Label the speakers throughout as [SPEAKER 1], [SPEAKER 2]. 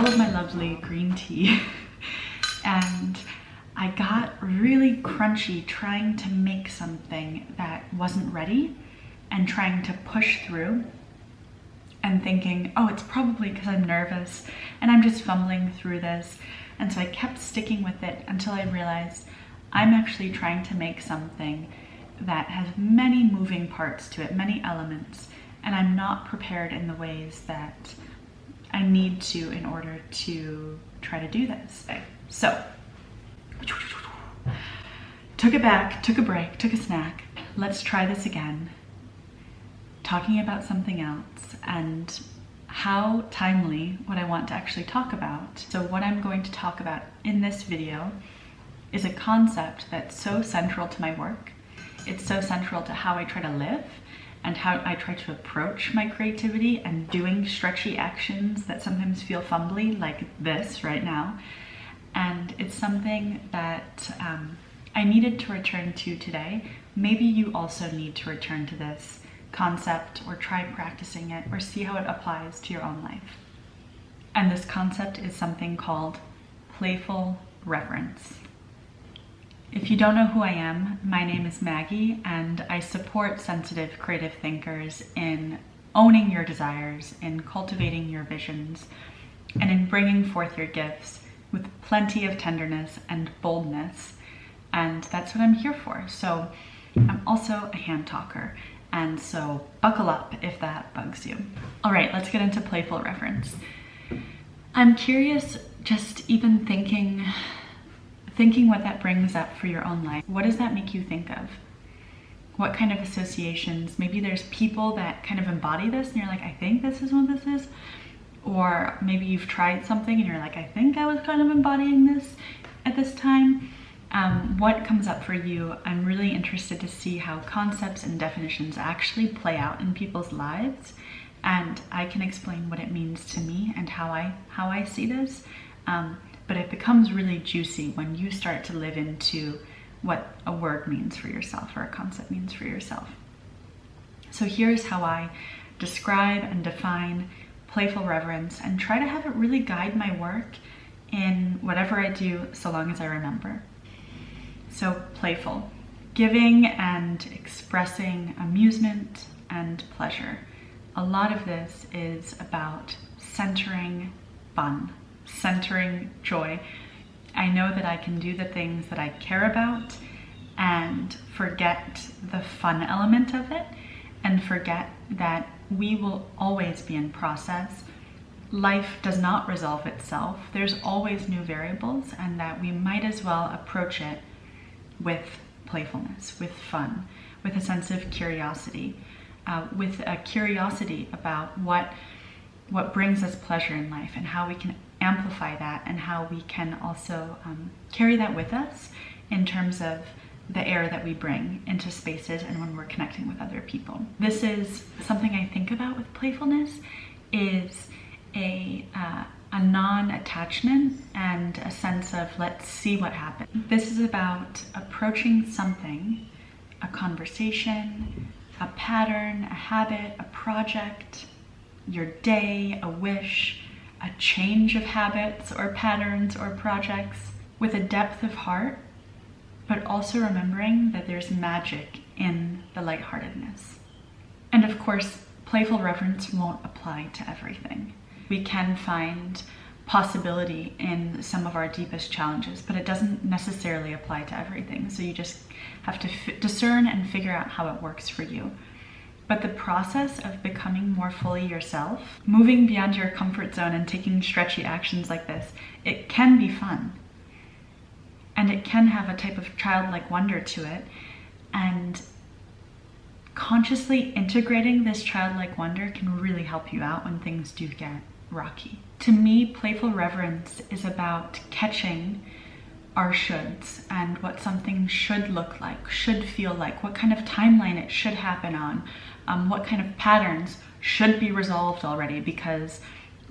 [SPEAKER 1] all of my lovely green tea and I got really crunchy trying to make something that wasn't ready and trying to push through and thinking, oh, it's probably because I'm nervous and I'm just fumbling through this. And so I kept sticking with it until I realized I'm actually trying to make something that has many moving parts to it, many elements, and I'm not prepared in the ways that I need to in order to try to do this. So, took it back, took a break, took a snack. Let's try this again. Talking about something else and how timely what I want to actually talk about. So what I'm going to talk about in this video is a concept that's so central to my work. It's so central to how I try to live and how I try to approach my creativity and doing stretchy actions that sometimes feel fumbly, like this right now. And it's something that I needed to return to today. Maybe you also need to return to this concept or try practicing it or see how it applies to your own life. And this concept is something called playful reverence. If you don't know who I am, my name is Maggie and I support sensitive creative thinkers in owning your desires, in cultivating your visions, and in bringing forth your gifts with plenty of tenderness and boldness. And that's what I'm here for. So I'm also a hand talker. And so buckle up if that bugs you. All right, let's get into playful reverence. I'm curious, just even thinking what that brings up for your own life. What does that make you think of? What kind of associations? Maybe there's people that kind of embody this and you're like, I think this is what this is. Or maybe you've tried something and you're like, I think I was kind of embodying this at this time. What comes up for you? I'm really interested to see how concepts and definitions actually play out in people's lives, and I can explain what it means to me and how I see this. But it becomes really juicy when you start to live into what a word means for yourself or a concept means for yourself. So here's how I describe and define playful reverence and try to have it really guide my work in whatever I do so long as I remember. So playful, giving and expressing amusement and pleasure. A lot of this is about centering fun, centering joy. I know that I can do the things that I care about and forget the fun element of it and forget that we will always be in process. Life does not resolve itself. There's always new variables, and that we might as well approach it with playfulness, with fun, with a sense of curiosity, with a curiosity about what brings us pleasure in life and how we can amplify that and how we can also carry that with us in terms of the air that we bring into spaces and when we're connecting with other people. This is something I think about with playfulness, is a non-attachment and a sense of let's see what happens. This is about approaching something, a conversation, a pattern, a habit, a project, your day, a wish, a change of habits or patterns or projects with a depth of heart, but also remembering that there's magic in the lightheartedness. And of course, playful reverence won't apply to everything. We can find possibility in some of our deepest challenges, but it doesn't necessarily apply to everything. So you just have to discern and figure out how it works for you. But the process of becoming more fully yourself, moving beyond your comfort zone and taking stretchy actions like this, it can be fun. And it can have a type of childlike wonder to it. And consciously integrating this childlike wonder can really help you out when things do get rocky. To me, playful reverence is about catching our shoulds and what something should look like, should feel like, what kind of timeline it should happen on, what kind of patterns should be resolved already because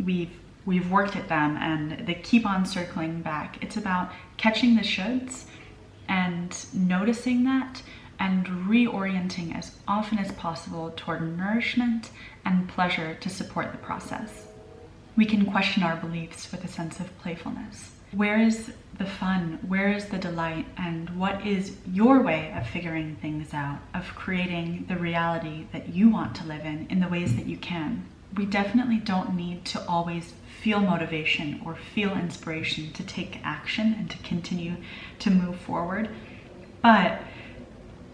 [SPEAKER 1] we've worked at them and they keep on circling back. It's about catching the shoulds and noticing that and reorienting as often as possible toward nourishment and pleasure to support the process. we can question our beliefs with a sense of playfulness. Where is the fun? Where is the delight? And what is your way of figuring things out, of creating the reality that you want to live in the ways that you can? We definitely don't need to always feel motivation or feel inspiration to take action and to continue to move forward. But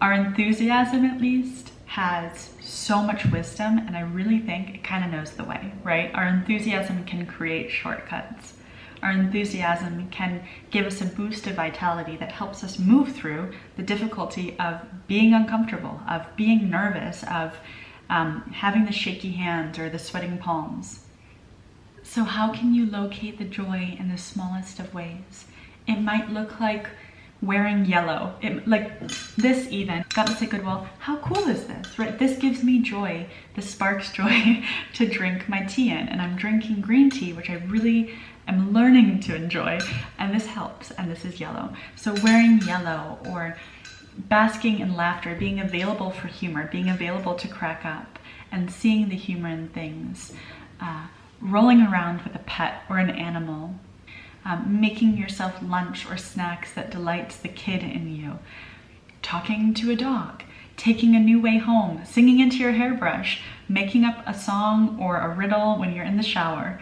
[SPEAKER 1] our enthusiasm, at least, has so much wisdom, and I really think it kind of knows the way, right? Our enthusiasm can create shortcuts. Our enthusiasm can give us a boost of vitality that helps us move through the difficulty of being uncomfortable, of being nervous, of having the shaky hands or the sweating palms. So how can you locate the joy in the smallest of ways? It might look like wearing yellow. Like this even, got this at Goodwill. How cool is this, right? This gives me joy. This sparks joy to drink my tea in. And I'm drinking green tea, which I really am learning to enjoy. And this helps, and this is yellow. So wearing yellow, or basking in laughter, being available for humor, being available to crack up, and seeing the humor in things. Rolling around with a pet or an animal. Making yourself lunch or snacks that delights the kid in you, talking to a dog, taking a new way home, singing into your hairbrush, making up a song or a riddle when you're in the shower.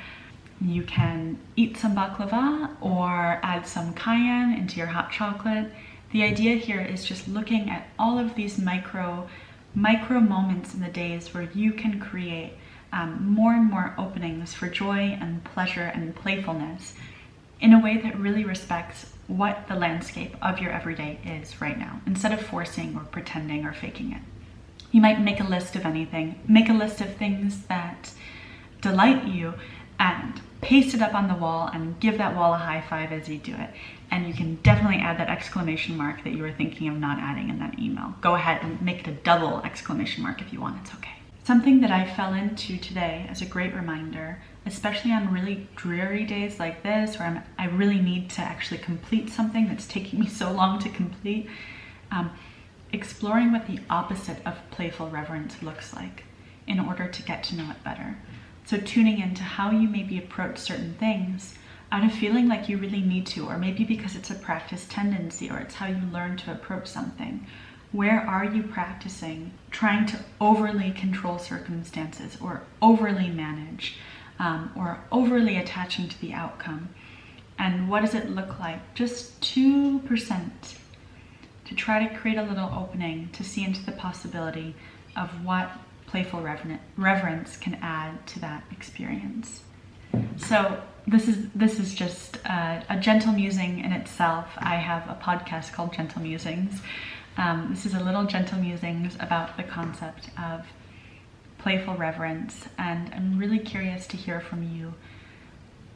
[SPEAKER 1] You can eat some baklava or add some cayenne into your hot chocolate. The idea here is just looking at all of these micro moments in the days where you can create more and more openings for joy and pleasure and playfulness, in a way that really respects what the landscape of your everyday is right now, instead of forcing or pretending or faking it. You might make a list of anything. Make a list of things that delight you and paste it up on the wall and give that wall a high five as you do it. And you can definitely add that exclamation mark that you were thinking of not adding in that email. Go ahead and make it a double exclamation mark if you want, it's okay. Something that I fell into today as a great reminder, especially on really dreary days like this, where I really need to actually complete something that's taking me so long to complete, exploring what the opposite of playful reverence looks like in order to get to know it better. So tuning into how you maybe approach certain things out of feeling like you really need to, or maybe because it's a practice tendency, or it's how you learn to approach something. Where are you practicing trying to overly control circumstances, or overly manage, or overly attaching to the outcome? And what does it look like? Just 2% to try to create a little opening to see into the possibility of what playful reverence can add to that experience. So this is just a gentle musing in itself. I have a podcast called Gentle Musings. This is a little gentle musings about the concept of playful reverence, and I'm really curious to hear from you.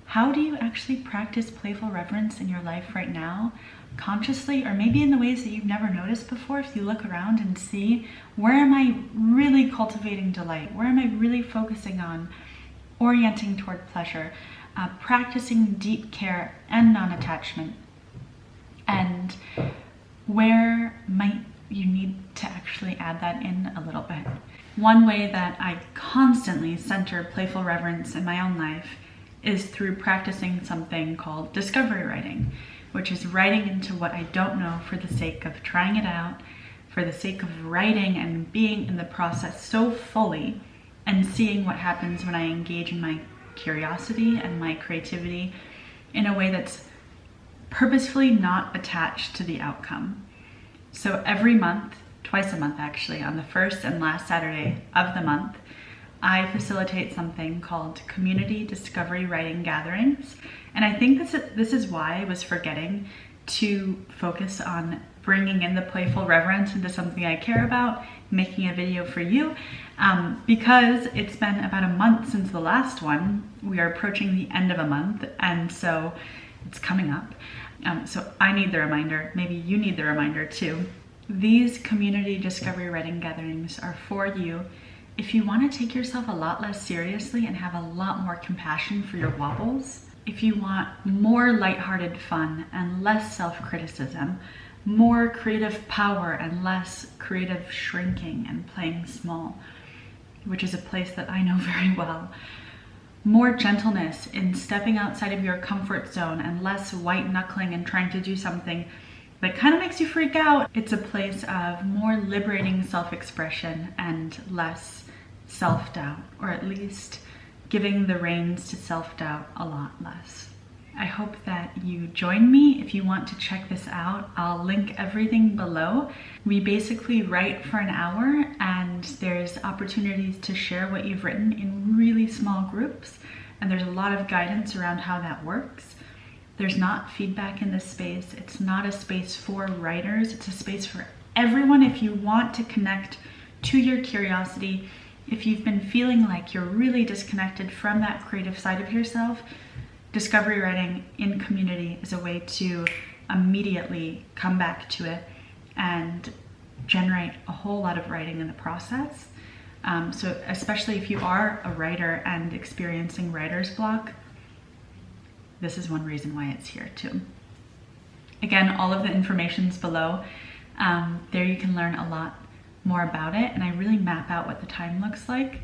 [SPEAKER 1] How do you actually practice playful reverence in your life right now, consciously, or maybe in the ways that you've never noticed before? If you look around and see, where am I really cultivating delight? Where am I really focusing on orienting toward pleasure, practicing deep care and non-attachment? And where might you need to actually add that in a little bit? One way that I constantly center playful reverence in my own life is through practicing something called discovery writing, which is writing into what I don't know for the sake of trying it out, for the sake of writing and being in the process so fully, and seeing what happens when I engage in my curiosity and my creativity in a way that's purposefully not attached to the outcome. So every month, twice a month actually, on the first and last Saturday of the month, I facilitate something called Community Discovery Writing Gatherings. And I think this is why I was forgetting to focus on bringing in the playful reverence into something I care about, making a video for you, because it's been about a month since the last one. We are approaching the end of a month, and so it's coming up. So I need the reminder, maybe you need the reminder too. These community discovery writing gatherings are for you if you want to take yourself a lot less seriously and have a lot more compassion for your wobbles. If you want more lighthearted fun and less self-criticism, more creative power and less creative shrinking and playing small, which is a place that I know very well. more gentleness in stepping outside of your comfort zone and less white knuckling and trying to do something that kind of makes you freak out. It's a place of more liberating self-expression and less self-doubt, or at least giving the reins to self-doubt a lot less. I hope that you join me. If you want to check this out, I'll link everything below. We basically write for an hour, and there's opportunities to share what you've written in really small groups, and there's a lot of guidance around how that works. There's not feedback in this space. It's not a space for writers. It's a space for everyone. If you want to connect to your curiosity, if you've been feeling like you're really disconnected from that creative side of yourself, discovery writing in community is a way to immediately come back to it and generate a whole lot of writing in the process. So especially if you are a writer and experiencing writer's block, this is one reason why it's here too. Again, all of the information's below. There you can learn a lot more about it, and I really map out what the time looks like.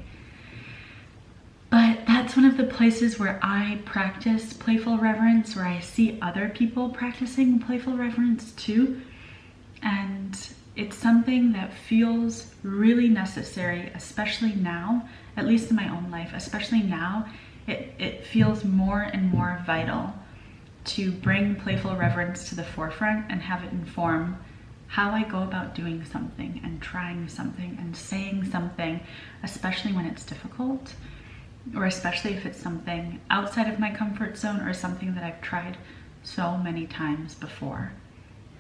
[SPEAKER 1] But that's one of the places where I practice playful reverence, where I see other people practicing playful reverence too. And it's something that feels really necessary, especially now, at least in my own life, especially now, it feels more and more vital to bring playful reverence to the forefront and have it inform how I go about doing something and trying something and saying something, especially when it's difficult, or especially if it's something outside of my comfort zone or something that I've tried so many times before.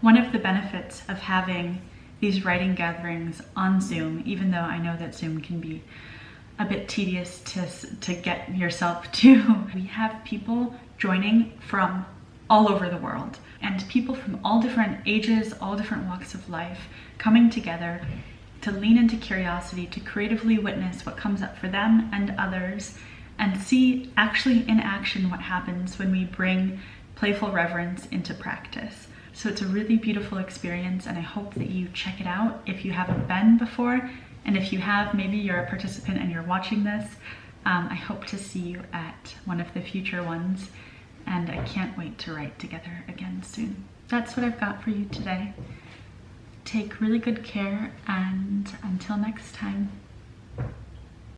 [SPEAKER 1] One of the benefits of having these writing gatherings on Zoom, even though I know that Zoom can be a bit tedious to get yourself to, we have people joining from all over the world, and people from all different ages, all different walks of life, coming together to lean into curiosity, to creatively witness what comes up for them and others, and see actually in action what happens when we bring playful reverence into practice. So it's a really beautiful experience, and I hope that you check it out if you haven't been before. And if you have, maybe you're a participant and you're watching this, I hope to see you at one of the future ones, and I can't wait to write together again soon. That's what I've got for you today. Take really good care, and until next time.